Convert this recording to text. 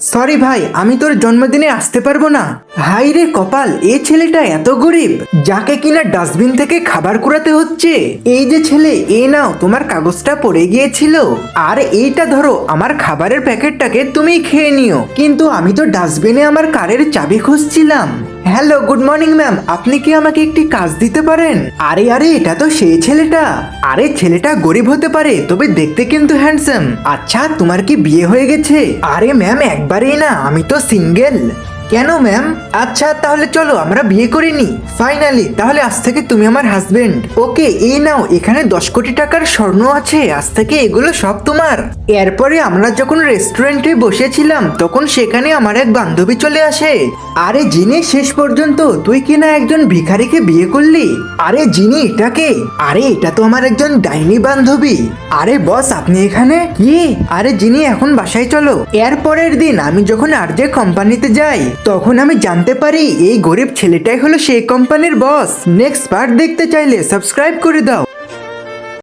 Sorry ভাই, আমি তোর জন্মদিনে আসতে পারবো না। হাই রে কপাল, এই ছেলেটা এত গরিব যাকে কিনা ডাস্টবিন থেকে খাবার কুড়াতে হচ্ছে। এই যে ছেলে, এই নাও তোমার কাগজটা পড়ে গিয়েছিল, আর এইটা ধরো আমার খাবারের প্যাকেটটাকে তুমি খেয়ে নিও। কিন্তু আমি তো ডাস্টবিনে আমার কারের চাবি খুঁজছিলাম। হ্যালো, গুড মর্নিং ম্যাম, আপনি কি আমাকে একটি কাজ দিতে পারেন? আরে আরে, এটা তো সেই ছেলেটা। আরে ছেলেটা গরিব হতে পারে, তবে দেখতে কিন্তু হ্যান্ডসাম। আচ্ছা, তোমার কি বিয়ে হয়ে গেছে? আরে ম্যাম, একবারেই না, আমি তো সিঙ্গেল। কেন ম্যাম? আচ্ছা তাহলে চলো আমরা বিয়ে করে নি। ফাইনালি, তাহলে আজ থেকে তুমি আমার হাজবেন্ড। ওকে, এই নাও, এখানে 10 কোটি টাকার স্বর্ণ আছে, আজ থেকে এগুলো সব তোমার। এরপরে আমরা যখন রেস্টুরেন্টে বসেছিলাম তখন সেখানে আমার এক বান্ধবী চলে আসে। আরে জিনি, শেষ পর্যন্ত তুই কিনা একজন ভিখারিকে বিয়ে করলি? আরে জিনি, এটাকে? আরে এটা তো আমার একজন ডাইনি বান্ধবী। আরে বস, আপনি এখানে কি? আরে জিনি, এখন বাসায় চলো। এর পরের দিন আমি যখন আরজে কোম্পানিতে যাই তখন আমি জানতে পারি এই গরিব ছেলেটাই হলো সেই কোম্পানির বস। নেক্সট পার্ট দেখতে চাইলে সাবস্ক্রাইব করে দাও।